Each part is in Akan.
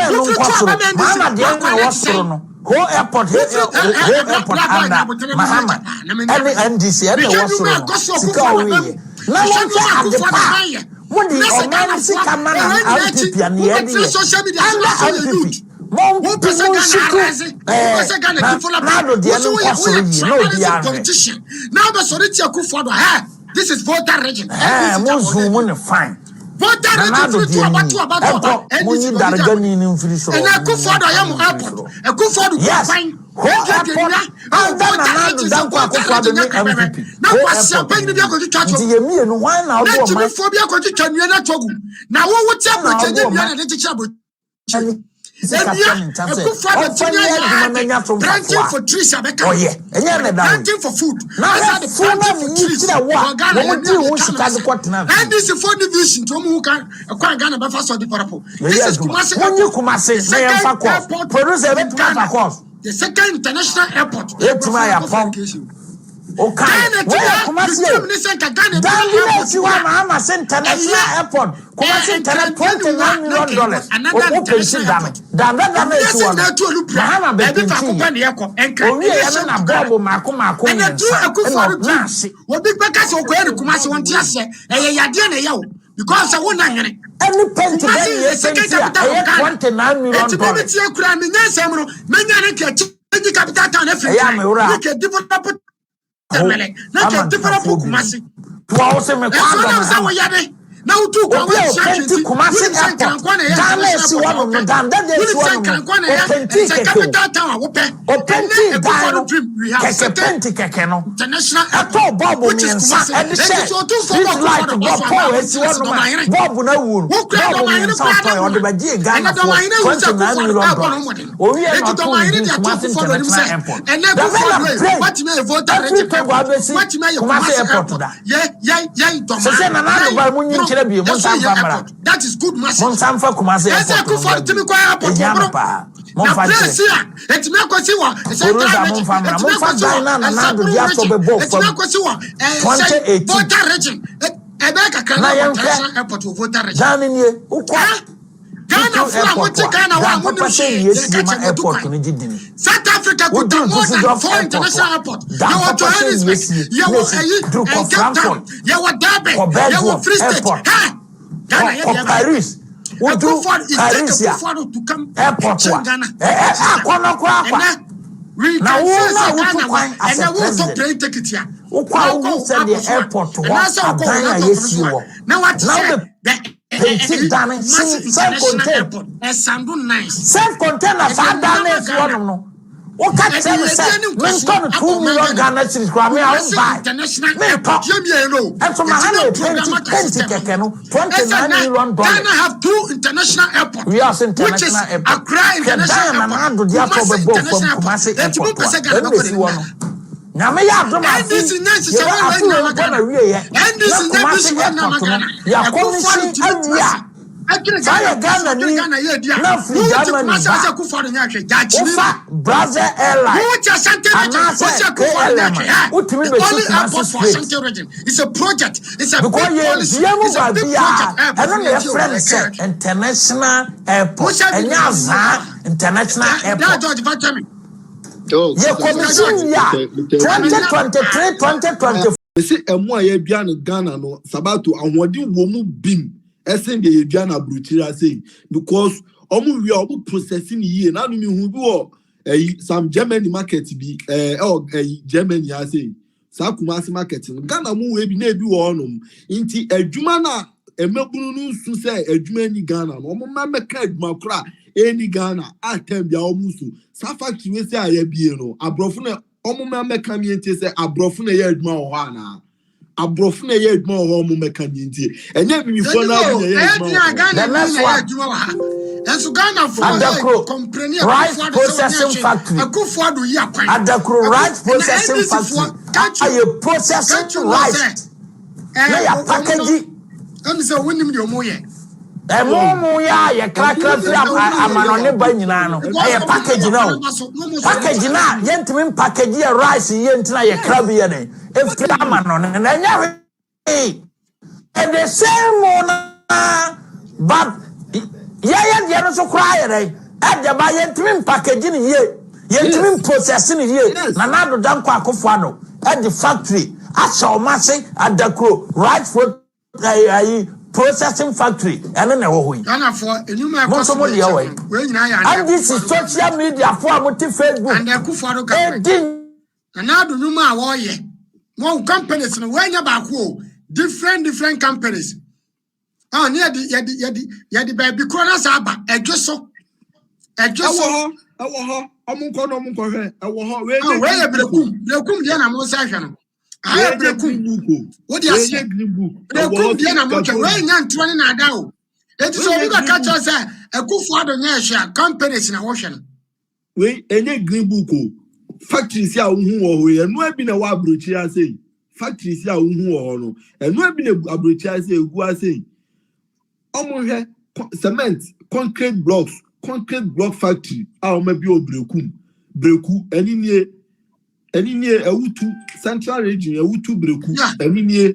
dear no Mahama dear no wasro whole airport under Mahama and NDC and wasro sika we na wonche adepa mudi oman sika mana RPP and yedi social media RPP Mom, person now the solidity this is voter region. Fine. Voter region about planting for trees, planting for food. And this is for the vision to who can acquire Ghana by first of the parapol. This is Kumasi, the second international airport. Okay. Kumasi international airport. Kumasi $29 million. Because I won't any penty $29 million. Now two that is good message. Monsamfa Kumasi Ghana South Africa could have more than 4 international airports. You were Johannesburg, you were Cape Town, you were Durban, you were Free State. Ghana, Paris. What do Paris to come airport Ghana? We can say Ghana and I will not play ticket here. Airport to now what self-contained as one. What can I say? $2 million Ghana cedis. And from $29 million. Ghana have 2 international airports. We are international airport. Accra International Airport. Brazil Airline. It's a project. It's a big policy. It's a big project. International airport. International airport. Oh, yeah, 2023-2024. See, and why you Ghana no Sabaato and what do you bim? Essing the Ghana Brutira saying because we are processing here. Now we who some Germany market be Germany I say Sakumasi marketing Ghana mu we be nebi wonum inti adwuma na emebunu nu su say adwuma ni Ghana no mo meka adwuma kra eni Ghana atem bia omusu safa kiwe say ayabie no abrofo na omo meka mienti say abrofo na ye adwuma ho ana abrofo na ye adwuma ho omo meka mienti enya bi fo na ye adwuma and so Ghana for complaining rice processing factory. Addo rice processing factory. Are processing rice? Now you packaging. I'm saying when you do more. Ya crack amanone banyina no e package now yentimi package rice yentina ye crab ye ne e fi amanone na nya and the same one but Yaya Diana so cry, at the buy entering packaging here, yet processing here, Nanado Danko Fano, at the factory, I saw Massey at the crew, right for processing factory, and then away. And this is social media for Facebook and Facebook. And now do Numa warrior. More companies and when about different companies. Oh, near the baby corner saba, a just so. A just so. I have breakum. What do you say? Breakum, Diana Mocha, weighing and 20 now. It is only the catcher, a good father, Nasha, companies in the ocean. We any green book. Factories ya unhu and no been a wabruchi say. Factories ya unhu and no been a abruchi say, who are saying. Almost cement, concrete block factory. Our maybe breku, any near a Utu Central region, a Utu breku, any near.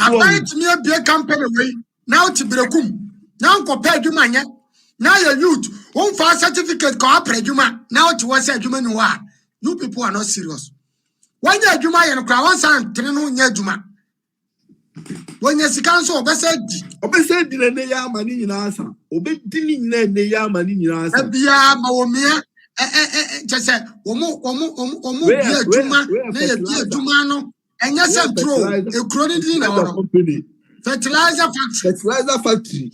I buy it near beer company way. Now to brekum. Now compared to mania. Now your youth won't file certificate cooperate Juma. Now to what's a human who are. You people are not serious. When you're Juma and Crown San Trino Juma. When you're council, Obesed didn't ya money in answer. Obey didn't ya money in answer. Bia Maomia, just said, Omo, Juma, Jumano, and yes, I'm true. A credit in our company. Fertilizer factory.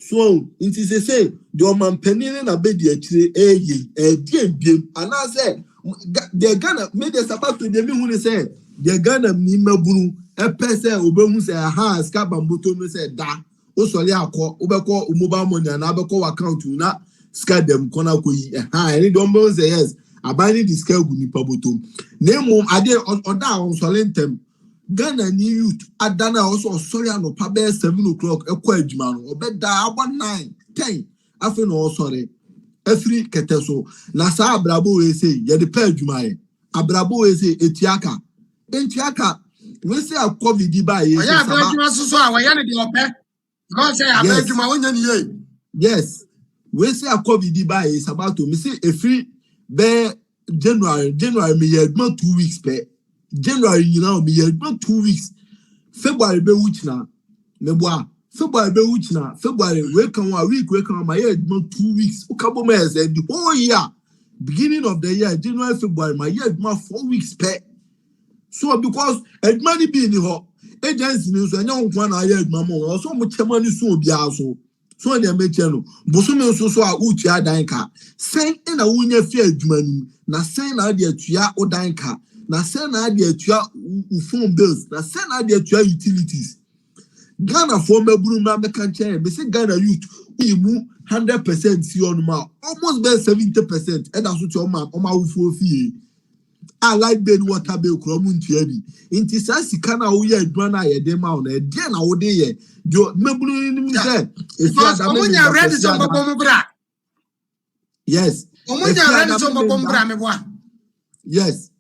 So, it is a say, your man penny and a baby a dear, and I said, they're gonna make the Sabbath to the moon say, they're gonna Nima Bru, a person who say, aha, Scabambuto said, da, Osolia, Ubako, Umobamon, and Abaco account to not scad them, Konakui, and it don't say yes. Abani the scale guni pabutum. Name I did on down solentem. Ghana new youth. Adana also sorry no pabe 7 o'clock. A quadman or bed da 1 9 10. After no sorry. Every keteso. Nasa Abrabo say ya the pejumai. Abrabo say etiaka. Entiaka. We say a COVID diba. Yes. We say a COVID diba is about to me say a free. Be January me had not 2 weeks pe. January you know me had not 2 weeks. February be which na meboa. February be which na February we can 1 week we can my head not 2 weeks. Ukabo me said the whole year beginning of the year January February my head not 4 weeks pe. So because money be in the hot agency news and young one I heard mama so much money so be also. So they make you Bosume so a uchi adanka. Send in a wunya fear jumani. Na send idea to ya odanka. Na send idea to ya phone bills. Na send idea to ya utilities. Ghana for me Bruma Mekanche. Me say Ghana youth. We move 100% see on ma. Almost be 70%. And that's what your man. Oma ufo fee. I like bed water bill kromun tiedi. Inti sa sikana uye adwana ye de ma ona de na wo de ye. Jo mebulu ni say because omunya ready so mbobom bra. Yes. Omunya ready so mbobom bra meboa. Yes.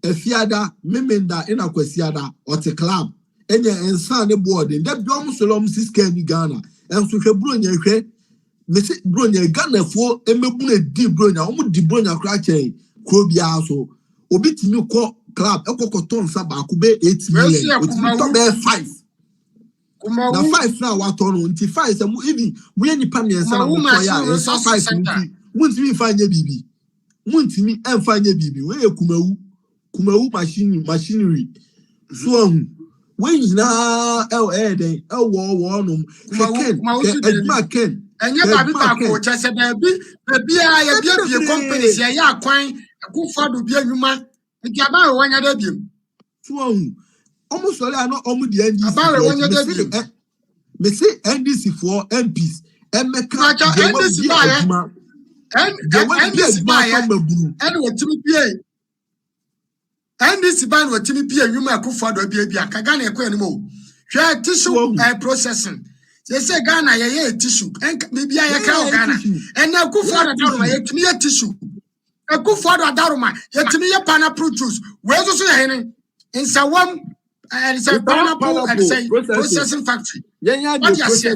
Efiada memenda ina kwesiada ote club. Enye ensa ne boarding. De biom solom siska ni Ghana. Enso hwe bronya hwe. Me se bronya Ghana fo emebu na di bronya. Omu di bronya kra chen. Kro bia so. Obi timi ko club ekokoton sa ba ku be 8 million otimi to be 5 na 5 na wa to no nti 5 say mu even mu ye nipa ne nsa na mo ya e sa 5 nti mu ntimi fanye bibi mu ntimi enfanye bibi we ye kumawu machinery so we na den wo no ken enye babi ba ko chese baby a ye bia companies ye ya kwan Kufado be anuma nti aba we wanya da biem so almost all I know almost the NDC aba we wanya da biem me say NDC for MPs emeka NDC ba ya NDC ba ya and wotimi pie NDC ba wotimi pie anuma Kufado bia ka na ekwe animo hwe tissue processing they say Ghana ye tissue en bia ya ka Ghana en na Kufado da ye timi ye tissue a good father daruma, yet to me a pana produce. Where's the hen? In Sawam, It's a pineapple and say processing factory. What you say?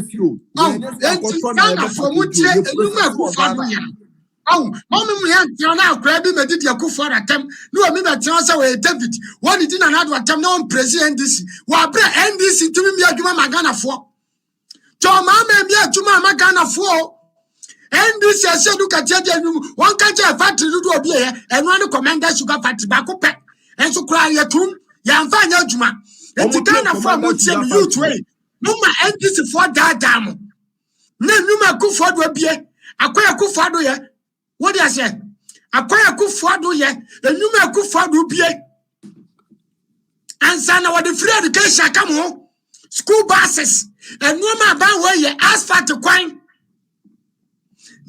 Oh, Ghana for Mutia, you may go for oh, mommy, you're now grabbing the did you for a time. No, I mean that chance away, David. What did another attempt on president this? What end this into me, I give my Ghana for. John Mamma, me to my Ghana for. And this I said, look at you. One country factory to do a beer and one commander sugar factory back up and so cry your tomb. Yan find your Juma. And to Ghana for Mutia, you to way. No, my end this for that dam. No, you may go for the beer. I quite a good father here. What do I say? I quite a good father here. And you may go for the beer. And son, our the free education come home. School buses. And no man by where you ask for to coin.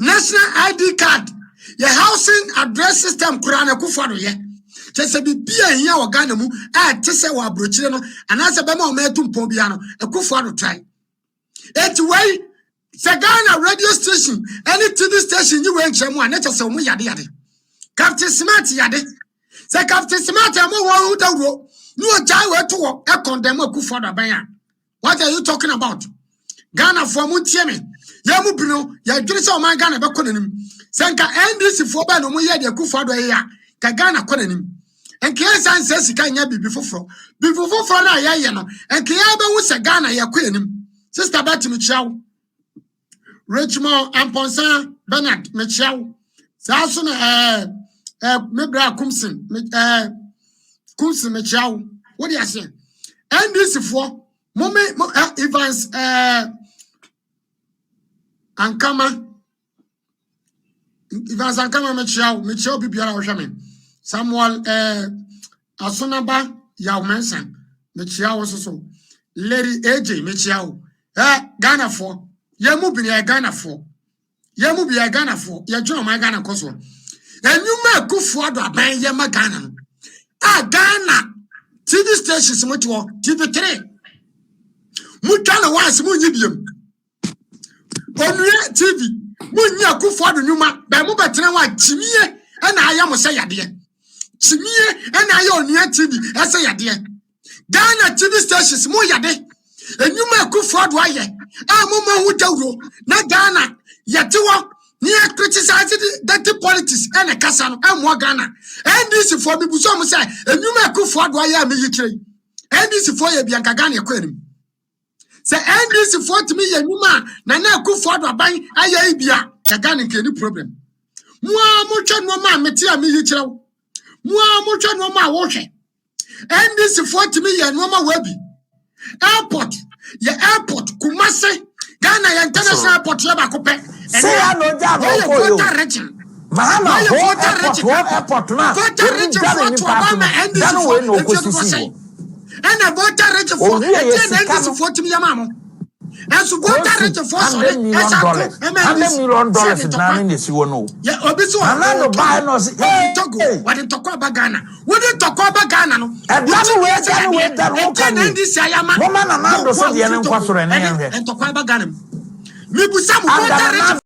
National ID card, your housing address system, Kurana Kufado, yeah. Just a be here or Ganamu, Tessa or Bruchino, and as a Bama Metum Pobiano, a Kufado try. It's way, Sagana radio station, any TV station you went someone, let us say, Yadi. Captain Smart Yadi. Say Captain Smart, I'm who don't no child to a condemn Kufado Bayan. What are you talking about? Ghana for Mutiemi. Yamubino, ya Grisa o Ghana be konenim. Senka NDC for ba no mo ye de Akufo-Addo ya. Ka Ghana konenim. Enke san se sika nya bibi foforo. Bibi foforo na ya ye no. Enke ya be wu se Ghana ya konenim. Sister Betty Michiao. Richmond Amponsan Bernard Michiao. Sa so na mebra Kumsin Kumsin Michiao. What do you say? NDC for Evans Ankama Evans Ankama Michiao Bibiara Oshamin Samuel Asonaba Yaumensan Michiao also Lady AJ Michiao Ghana for Yamu be a Ghana for Yamu be a Ghana for Yajo my Ghana Koso and you may go for the band Yama Ghana Ghana TV stations much more TV3 Mutana was Munibium Onye TV Munya Akufo-Addo nyuma ba mu betena wa chimie na aya mo say yade chimie na aya onua TV say yade Ghana TV stations mo yade enyuma Akufo-Addo aye a mo ma hu dawro na Ghana yetewo ni criticize the politics na kasa no amwo Ghana NDC for bibu so mo say enyuma Akufo-Addo aye me yikire NDC for ye bianka Ghana ekwanim say NDC for to me yenuma na Akufo-Addo aban aye bia ya Ghana nke ni problem mua mo twa no ma meti a me yikire mua mo twa no ma wo hwe NDC for to me yenuma wabi airport ya airport Kumasi Ghana ya international airport ya bakope say I know that for you Mahama airport na voter region for to Obama NDC for no go and a voter rate for NDC for to me mama and so voter rate for $100 million na me si wono yeah obiso anano buy no say what in talk about Ghana what in talk about Ghana no and that one can NDC ayama mama na do so de en kwasoro na yan and talk about Ghana me bu sam voter rate